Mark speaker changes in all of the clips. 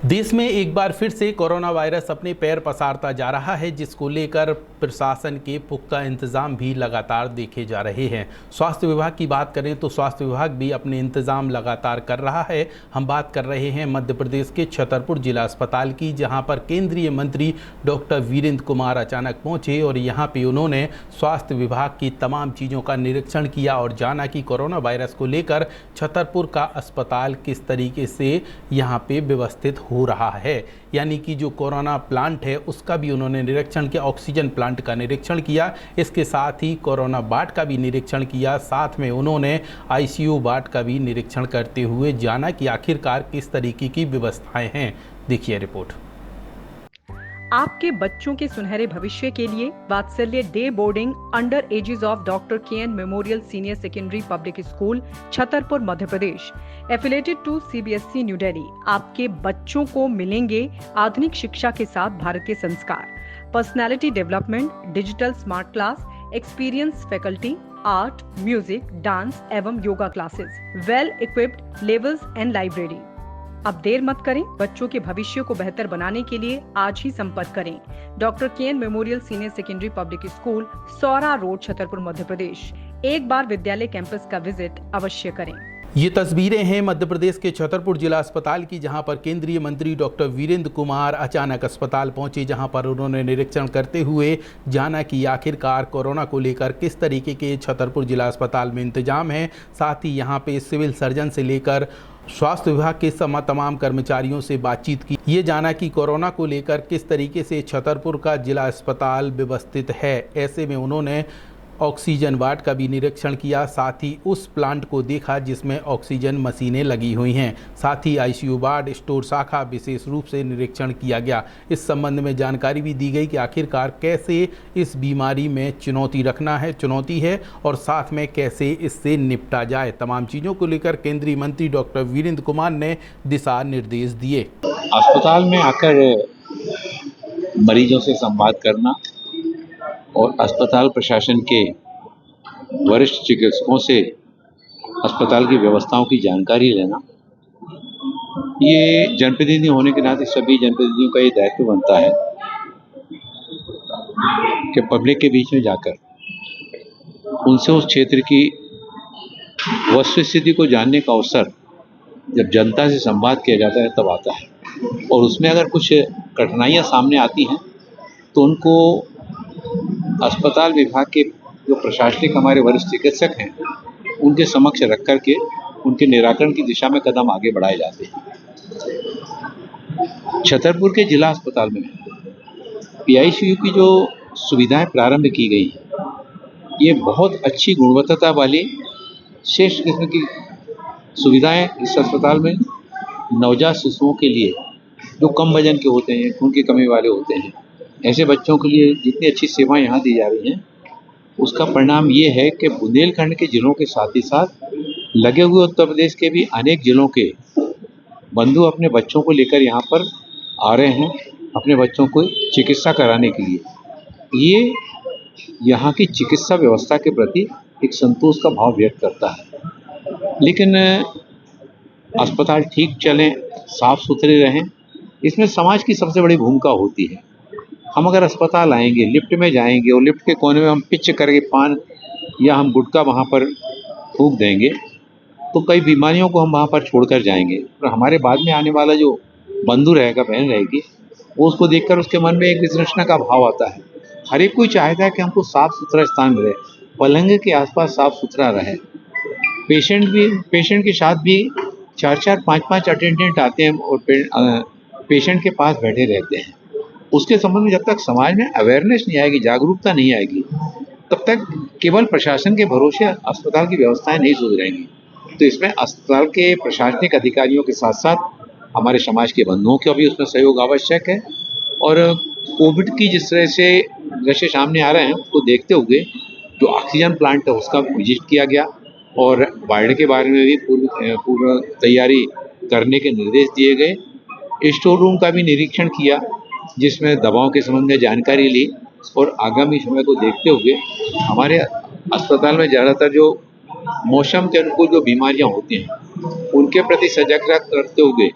Speaker 1: देश में एक बार फिर से कोरोना वायरस अपने पैर पसारता जा रहा है, जिसको लेकर प्रशासन के पुख्ता इंतजाम भी लगातार देखे जा रहे हैं। स्वास्थ्य विभाग की बात करें तो स्वास्थ्य विभाग भी अपने इंतजाम लगातार कर रहा है। हम बात कर रहे हैं मध्य प्रदेश के छतरपुर जिला अस्पताल की, जहां पर केंद्रीय मंत्री डॉक्टर वीरेंद्र कुमार अचानक पहुंचे और यहां पे उन्होंने स्वास्थ्य विभाग की तमाम चीज़ों का निरीक्षण किया और जाना कि कोरोना वायरस को लेकर छतरपुर का अस्पताल किस तरीके से यहाँ पे व्यवस्थित हो रहा है। यानी कि जो कोरोना प्लांट है उसका भी उन्होंने निरीक्षण किया, ऑक्सीजन प्लांट का निरीक्षण किया, इसके साथ ही कोरोना वार्ड का भी निरीक्षण किया। साथ में उन्होंने आईसीयू वार्ड का भी निरीक्षण करते हुए जाना कि आखिरकार किस तरीके की व्यवस्थाएं हैं। देखिए रिपोर्ट।
Speaker 2: आपके बच्चों के सुनहरे भविष्य के लिए Vatsalya day boarding under aegis of doctor KN memorial senior secondary public school Chhatarpur Madhya Pradesh affiliated to CBSE New Delhi आपके बच्चों को मिलेंगे आधुनिक शिक्षा के साथ भारतीय संस्कार, personality development, digital smart class, experience faculty, art, music, dance एवं yoga classes, well equipped levels and library. अब देर मत करें, बच्चों के भविष्य को बेहतर बनाने के लिए आज ही संपर्क करें doctor KN memorial senior secondary public school, Saura road, Chhatarpur Madhya Pradesh. एक बार विद्यालय कैंपस का विजिट अवश्य करें।
Speaker 1: ये तस्वीरें हैं मध्य प्रदेश के छतरपुर जिला अस्पताल की, जहां पर केंद्रीय मंत्री डॉक्टर वीरेंद्र कुमार अचानक अस्पताल पहुंचे, जहां पर उन्होंने निरीक्षण करते हुए जाना कि आखिरकार कोरोना को लेकर किस तरीके के छतरपुर जिला अस्पताल में इंतजाम है। साथ ही यहां पे सिविल सर्जन से लेकर स्वास्थ्य विभाग के तमाम कर्मचारियों से बातचीत की। ये जाना कि कोरोना को लेकर किस तरीके से छतरपुर का जिला अस्पताल व्यवस्थित है। ऐसे में उन्होंने ऑक्सीजन वार्ड का भी निरीक्षण किया, साथ ही उस प्लांट को देखा जिसमें ऑक्सीजन मशीनें लगी हुई हैं। साथ ही आईसीयू वार्ड, स्टोर शाखा विशेष रूप से निरीक्षण किया गया। इस संबंध में जानकारी भी दी गई कि आखिरकार कैसे इस बीमारी में चुनौती है और साथ में कैसे इससे निपटा जाए। तमाम चीज़ों को लेकर केंद्रीय मंत्री डॉक्टर वीरेंद्र कुमार ने दिशा निर्देश दिए।
Speaker 3: अस्पताल में आकर मरीजों से संवाद करना और अस्पताल प्रशासन के वरिष्ठ चिकित्सकों से अस्पताल की व्यवस्थाओं की जानकारी लेना, ये जनप्रतिनिधि होने के नाते सभी जनप्रतिनिधियों का ये दायित्व बनता है कि पब्लिक के बीच में जाकर उनसे उस क्षेत्र की वस्तुस्थिति को जानने का अवसर जब जनता से संवाद किया जाता है तब आता है। और उसमें अगर कुछ कठिनाइयाँ सामने आती हैं तो उनको अस्पताल विभाग के जो प्रशासनिक हमारे वरिष्ठ चिकित्सक हैं उनके समक्ष रख कर के उनके निराकरण की दिशा में कदम आगे बढ़ाए जाते हैं। छतरपुर के जिला अस्पताल में पीआईसीयू की जो सुविधाएं प्रारंभ की गई हैं, ये बहुत अच्छी गुणवत्ता वाली श्रेष्ठ किस्म की सुविधाएं इस अस्पताल में नवजात शिशुओं के लिए जो कम वजन के होते हैं, खून की कमी वाले होते हैं, ऐसे बच्चों के लिए जितनी अच्छी सेवाएं यहाँ दी जा रही हैं, उसका परिणाम ये है कि बुंदेलखंड के जिलों के साथ ही साथ लगे हुए उत्तर प्रदेश के भी अनेक जिलों के बंधु अपने बच्चों को लेकर यहाँ पर आ रहे हैं अपने बच्चों को चिकित्सा कराने के लिए। ये यहाँ की चिकित्सा व्यवस्था के प्रति एक संतोष का भाव व्यक्त करता है। लेकिन अस्पताल ठीक चलें, साफ सुथरे रहें, इसमें समाज की सबसे बड़ी भूमिका होती है। हम अगर अस्पताल आएंगे, लिफ्ट में जाएंगे और लिफ्ट के कोने में हम पिच करके पान या हम गुटखा वहाँ पर फूंक देंगे तो कई बीमारियों को हम वहाँ पर छोड़कर जाएंगे और हमारे बाद में आने वाला जो बंधु रहेगा, बहन रहेगी, वो उसको देखकर उसके मन में एक वितृष्णा का भाव आता है। हर एक कोई चाहता है कि हमको साफ़ सुथरा स्थान मिले, पलंग के आसपास साफ़ सुथरा रहे। पेशेंट के साथ भी 4-4, 5-5 अटेंडेंट आते हैं और पेशेंट के पास बैठे रहते हैं। उसके संबंध में जब तक समाज में अवेयरनेस नहीं आएगी, जागरूकता नहीं आएगी, तब तक केवल प्रशासन के भरोसे अस्पताल की व्यवस्थाएं नहीं सुधरेंगी। तो इसमें अस्पताल के प्रशासनिक अधिकारियों के साथ साथ हमारे समाज के बंधुओं का भी उसमें सहयोग आवश्यक है। और कोविड की जिस तरह से दृश्य सामने आ रहे हैं उसको देखते हुए जो ऑक्सीजन प्लांट है उसका विजिट किया गया और वार्ड के बारे में भी पूर्व तैयारी करने के निर्देश दिए गए। स्टोर रूम का भी निरीक्षण किया जिसमें दवाओं के संबंध में जानकारी ली और आगामी समय को देखते हुए हमारे अस्पताल में ज़्यादातर जो मौसम के अनुकूल जो बीमारियां होती हैं उनके प्रति सजगता करते हुए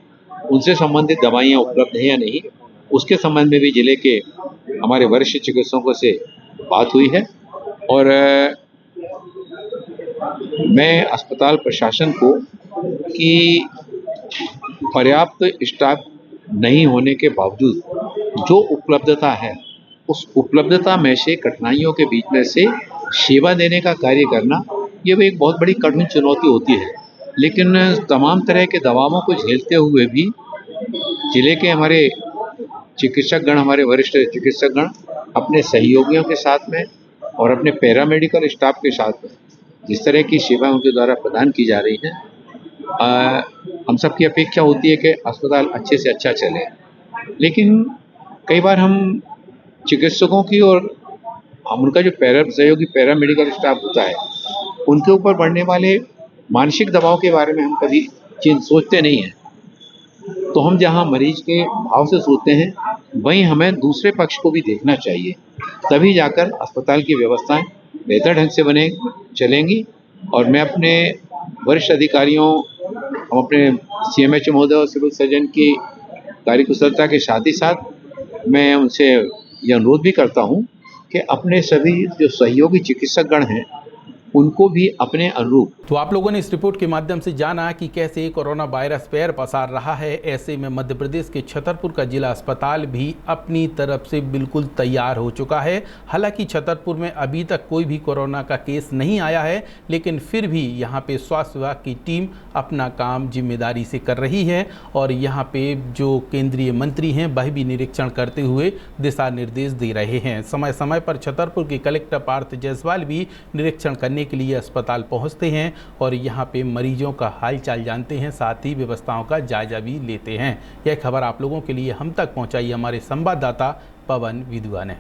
Speaker 3: उनसे संबंधित दवाइयाँ उपलब्ध हैं या नहीं, उसके संबंध में भी जिले के हमारे वरिष्ठ चिकित्सकों से बात हुई है। और मैं अस्पताल प्रशासन को कि पर्याप्त स्टाफ नहीं होने के बावजूद जो उपलब्धता है, उस उपलब्धता में से कठिनाइयों के बीच में से सेवा देने का कार्य करना, ये भी एक बहुत बड़ी कठिन चुनौती होती है। लेकिन तमाम तरह के दबावों को झेलते हुए भी जिले के हमारे चिकित्सकगण, हमारे वरिष्ठ चिकित्सकगण अपने सहयोगियों के साथ में और अपने पैरामेडिकल स्टाफ के साथ में जिस तरह की सेवा उनके द्वारा प्रदान की जा रही है, हम सबकी अपेक्षा होती है कि अस्पताल अच्छे से अच्छा चले। लेकिन कई बार हम चिकित्सकों की और हम उनका जो सहयोगी पैरामेडिकल स्टाफ होता है, उनके ऊपर बढ़ने वाले मानसिक दबाव के बारे में हम कभी सोचते नहीं हैं। तो हम जहां मरीज के भाव से सोचते हैं, वहीं हमें दूसरे पक्ष को भी देखना चाहिए, तभी जाकर अस्पताल की व्यवस्थाएं बेहतर ढंग से चलेंगी। और मैं अपने वरिष्ठ अधिकारियों, हम अपने CMH महोदय और सिविल सर्जन की कार्यकुशलता के साथ ही साथ मैं उनसे यह अनुरोध भी करता हूं कि अपने सभी जो सहयोगी चिकित्सकगण हैं, उनको भी अपने अनुरूप।
Speaker 1: तो आप लोगों ने इस रिपोर्ट के माध्यम से जाना कि कैसे कोरोना वायरस पैर पसार रहा है। ऐसे में मध्य प्रदेश के छतरपुर का जिला अस्पताल भी अपनी तरफ से बिल्कुल तैयार हो चुका है। हालांकि छतरपुर में अभी तक कोई भी कोरोना का केस नहीं आया है, लेकिन फिर भी यहाँ पे स्वास्थ्य विभाग की टीम अपना काम जिम्मेदारी से कर रही है और यहाँ पे जो केंद्रीय मंत्री हैं वह भी निरीक्षण करते हुए दिशा निर्देश दे रहे हैं। समय समय पर छतरपुर के कलेक्टर पार्थ जायसवाल भी निरीक्षण करने के लिए अस्पताल पहुंचते हैं और यहां पे मरीजों का हालचाल जानते हैं, साथ ही व्यवस्थाओं का जायजा भी लेते हैं। यह खबर आप लोगों के लिए हम तक पहुंचाई हमारे संवाददाता पवन विद्वा ने।